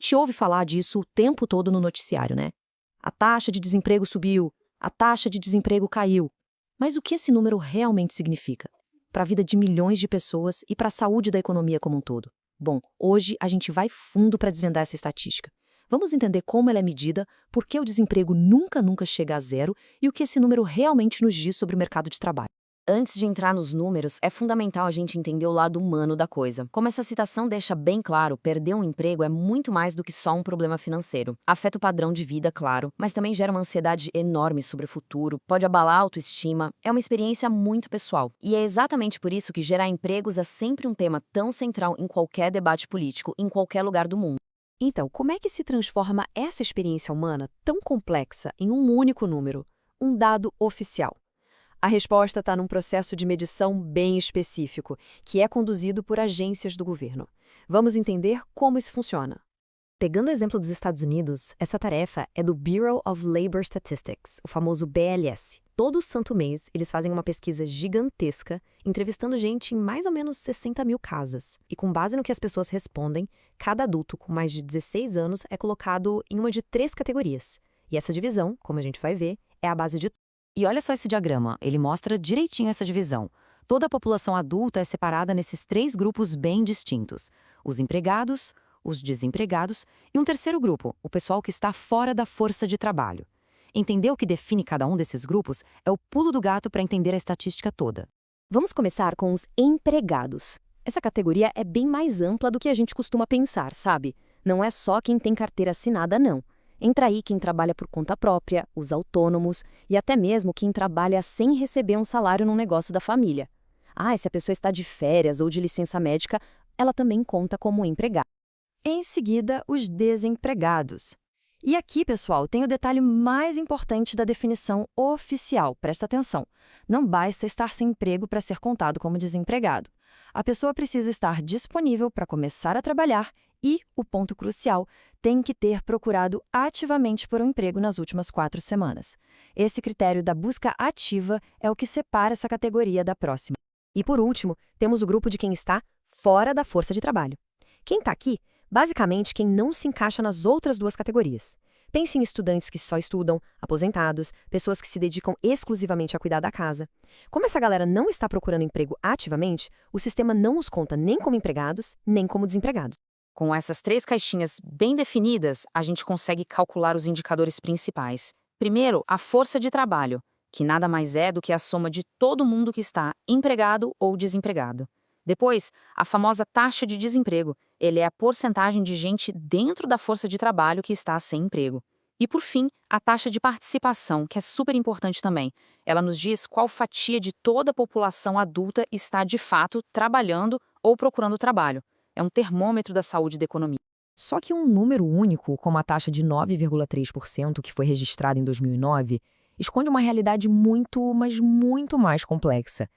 gente ouve falar disso o tempo todo no noticiário, né? A taxa de desemprego subiu, a taxa de desemprego caiu. Mas o que esse número realmente significa? Para a vida de milhões de pessoas e para a saúde da economia como um todo? Bom, hoje a gente vai fundo para desvendar essa estatística. Vamos entender como ela é medida, por que o desemprego nunca chega a zero e o que esse número realmente nos diz sobre o mercado de trabalho. Antes de entrar nos números, é fundamental a gente entender o lado humano da coisa. Como essa citação deixa bem claro, perder um emprego é muito mais do que só um problema financeiro. Afeta o padrão de vida, claro, mas também gera uma ansiedade enorme sobre o futuro, pode abalar a autoestima, é uma experiência muito pessoal. E é exatamente por isso que gerar empregos é sempre um tema tão central em qualquer debate político, em qualquer lugar do mundo. Então, como é que se transforma essa experiência humana tão complexa em um único número, um dado oficial? A resposta está num processo de medição bem específico, que é conduzido por agências do governo. Vamos entender como isso funciona. Pegando o exemplo dos Estados Unidos, essa tarefa é do Bureau of Labor Statistics, o famoso BLS. Todo santo mês, eles fazem uma pesquisa gigantesca, entrevistando gente em mais ou menos 60 mil casas. E com base no que as pessoas respondem, cada adulto com mais de 16 anos é colocado em uma de 3 categorias. E essa divisão, como a gente vai ver, é a base de. E olha só esse diagrama, ele mostra direitinho essa divisão. Toda a população adulta é separada nesses 3 grupos bem distintos: os empregados, os desempregados e um terceiro grupo, o pessoal que está fora da força de trabalho. Entender o que define cada um desses grupos é o pulo do gato para entender a estatística toda. Vamos começar com os empregados. Essa categoria é bem mais ampla do que a gente costuma pensar, sabe? Não é só quem tem carteira assinada, não. Entra aí quem trabalha por conta própria, os autônomos e até mesmo quem trabalha sem receber um salário num negócio da família. Ah, e se a pessoa está de férias ou de licença médica, ela também conta como empregado. Em seguida, os desempregados. E aqui, pessoal, tem o detalhe mais importante da definição oficial. Presta atenção. Não basta estar sem emprego para ser contado como desempregado. A pessoa precisa estar disponível para começar a trabalhar e, o ponto crucial, tem que ter procurado ativamente por um emprego nas últimas 4 semanas. Esse critério da busca ativa é o que separa essa categoria da próxima. E, por último, temos o grupo de quem está fora da força de trabalho. Quem está aqui, basicamente, quem não se encaixa nas outras 2 categorias. Pense em estudantes que só estudam, aposentados, pessoas que se dedicam exclusivamente a cuidar da casa. Como essa galera não está procurando emprego ativamente, o sistema não os conta nem como empregados, nem como desempregados. Com essas 3 caixinhas bem definidas, a gente consegue calcular os indicadores principais. Primeiro, a força de trabalho, que nada mais é do que a soma de todo mundo que está empregado ou desempregado. Depois, a famosa taxa de desemprego. Ele é a porcentagem de gente dentro da força de trabalho que está sem emprego. E, por fim, a taxa de participação, que é super importante também. Ela nos diz qual fatia de toda a população adulta está, de fato, trabalhando ou procurando trabalho. É um termômetro da saúde da economia. Só que um número único, como a taxa de 9,3% que foi registrada em 2009, esconde uma realidade muito, mas muito mais complexa.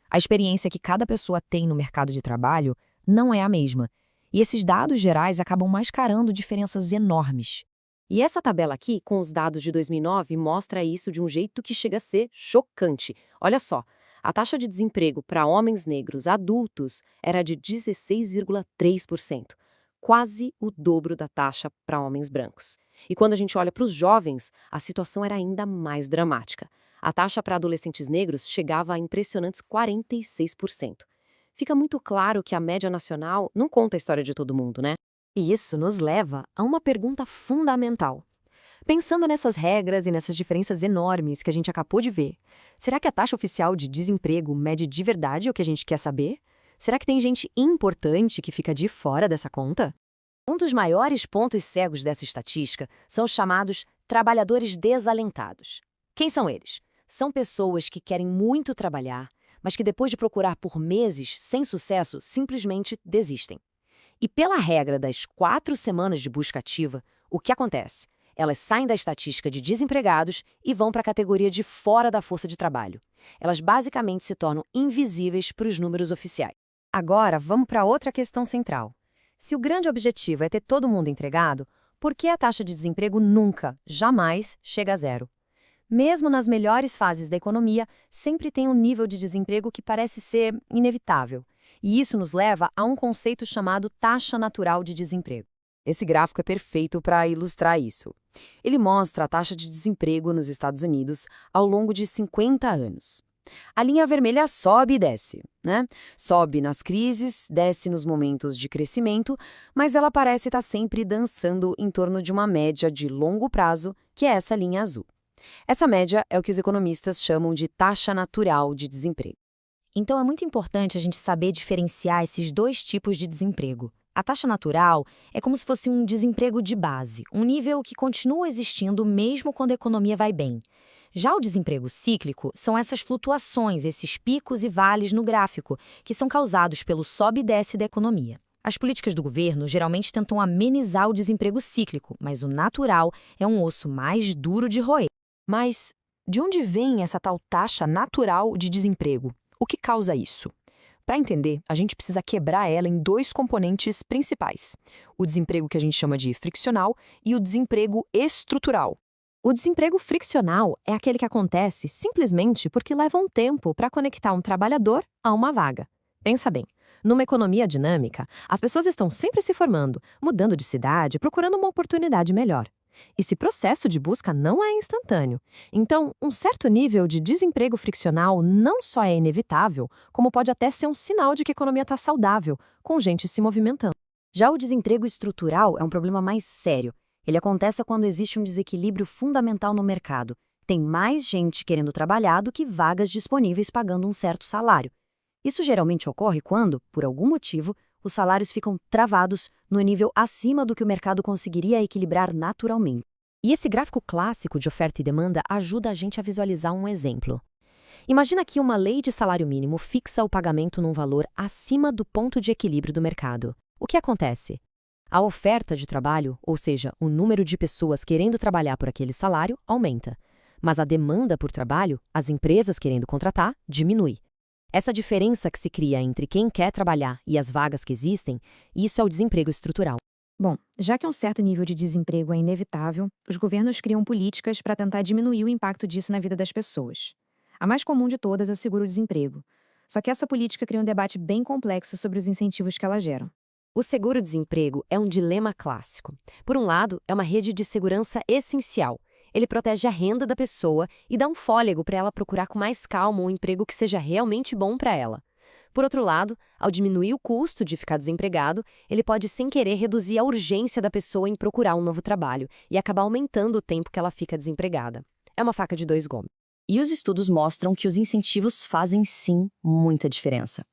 A experiência que cada pessoa tem no mercado de trabalho não é a mesma, e esses dados gerais acabam mascarando diferenças enormes. E essa tabela aqui, com os dados de 2009, mostra isso de um jeito que chega a ser chocante. Olha só, a taxa de desemprego para homens negros adultos era de 16,3%, quase o dobro da taxa para homens brancos. E quando a gente olha para os jovens, a situação era ainda mais dramática. A taxa para adolescentes negros chegava a impressionantes 46%. Fica muito claro que a média nacional não conta a história de todo mundo, né? E isso nos leva a uma pergunta fundamental. Pensando nessas regras e nessas diferenças enormes que a gente acabou de ver, será que a taxa oficial de desemprego mede de verdade o que a gente quer saber? Será que tem gente importante que fica de fora dessa conta? Um dos maiores pontos cegos dessa estatística são os chamados trabalhadores desalentados. Quem são eles? São pessoas que querem muito trabalhar, mas que depois de procurar por meses sem sucesso, simplesmente desistem. E pela regra das 4 semanas de busca ativa, o que acontece? Elas saem da estatística de desempregados e vão para a categoria de fora da força de trabalho. Elas basicamente se tornam invisíveis para os números oficiais. Agora, vamos para outra questão central. Se o grande objetivo é ter todo mundo empregado, por que a taxa de desemprego nunca, jamais, chega a zero? Mesmo nas melhores fases da economia, sempre tem um nível de desemprego que parece ser inevitável. E isso nos leva a um conceito chamado taxa natural de desemprego. Esse gráfico é perfeito para ilustrar isso. Ele mostra a taxa de desemprego nos Estados Unidos ao longo de 50 anos. A linha vermelha sobe e desce, né? Sobe nas crises, desce nos momentos de crescimento, mas ela parece estar sempre dançando em torno de uma média de longo prazo, que é essa linha azul. Essa média é o que os economistas chamam de taxa natural de desemprego. Então é muito importante a gente saber diferenciar esses dois tipos de desemprego. A taxa natural é como se fosse um desemprego de base, um nível que continua existindo mesmo quando a economia vai bem. Já o desemprego cíclico são essas flutuações, esses picos e vales no gráfico, que são causados pelo sobe e desce da economia. As políticas do governo geralmente tentam amenizar o desemprego cíclico, mas o natural é um osso mais duro de roer. Mas de onde vem essa tal taxa natural de desemprego? O que causa isso? Para entender, a gente precisa quebrar ela em dois componentes principais: o desemprego que a gente chama de friccional e o desemprego estrutural. O desemprego friccional é aquele que acontece simplesmente porque leva um tempo para conectar um trabalhador a uma vaga. Pensa bem, numa economia dinâmica, as pessoas estão sempre se formando, mudando de cidade, procurando uma oportunidade melhor. Esse processo de busca não é instantâneo. Então, um certo nível de desemprego friccional não só é inevitável, como pode até ser um sinal de que a economia está saudável, com gente se movimentando. Já o desemprego estrutural é um problema mais sério. Ele acontece quando existe um desequilíbrio fundamental no mercado. Tem mais gente querendo trabalhar do que vagas disponíveis pagando um certo salário. Isso geralmente ocorre quando, por algum motivo, os salários ficam travados no nível acima do que o mercado conseguiria equilibrar naturalmente. E esse gráfico clássico de oferta e demanda ajuda a gente a visualizar um exemplo. Imagina que uma lei de salário mínimo fixa o pagamento num valor acima do ponto de equilíbrio do mercado. O que acontece? A oferta de trabalho, ou seja, o número de pessoas querendo trabalhar por aquele salário, aumenta. Mas a demanda por trabalho, as empresas querendo contratar, diminui. Essa diferença que se cria entre quem quer trabalhar e as vagas que existem, isso é o desemprego estrutural. Bom, já que um certo nível de desemprego é inevitável, os governos criam políticas para tentar diminuir o impacto disso na vida das pessoas. A mais comum de todas é o seguro-desemprego. Só que essa política cria um debate bem complexo sobre os incentivos que ela gera. O seguro-desemprego é um dilema clássico. Por um lado, é uma rede de segurança essencial. Ele protege a renda da pessoa e dá um fôlego para ela procurar com mais calma um emprego que seja realmente bom para ela. Por outro lado, ao diminuir o custo de ficar desempregado, ele pode sem querer reduzir a urgência da pessoa em procurar um novo trabalho e acabar aumentando o tempo que ela fica desempregada. É uma faca de dois gumes. E os estudos mostram que os incentivos fazem sim muita diferença.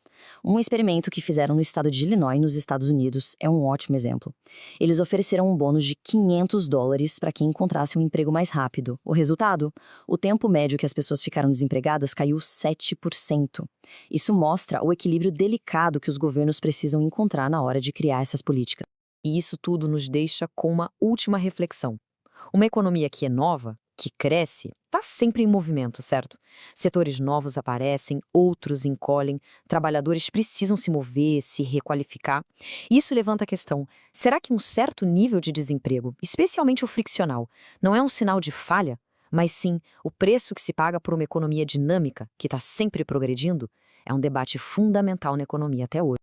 Um experimento que fizeram no estado de Illinois, nos Estados Unidos, é um ótimo exemplo. Eles ofereceram um bônus de $500 para quem encontrasse um emprego mais rápido. O resultado? O tempo médio que as pessoas ficaram desempregadas caiu 7%. Isso mostra o equilíbrio delicado que os governos precisam encontrar na hora de criar essas políticas. E isso tudo nos deixa com uma última reflexão. Uma economia que é nova, que cresce, está sempre em movimento, certo? Setores novos aparecem, outros encolhem, trabalhadores precisam se mover, se requalificar. Isso levanta a questão: será que um certo nível de desemprego, especialmente o friccional, não é um sinal de falha, mas sim o preço que se paga por uma economia dinâmica, que está sempre progredindo? É um debate fundamental na economia até hoje.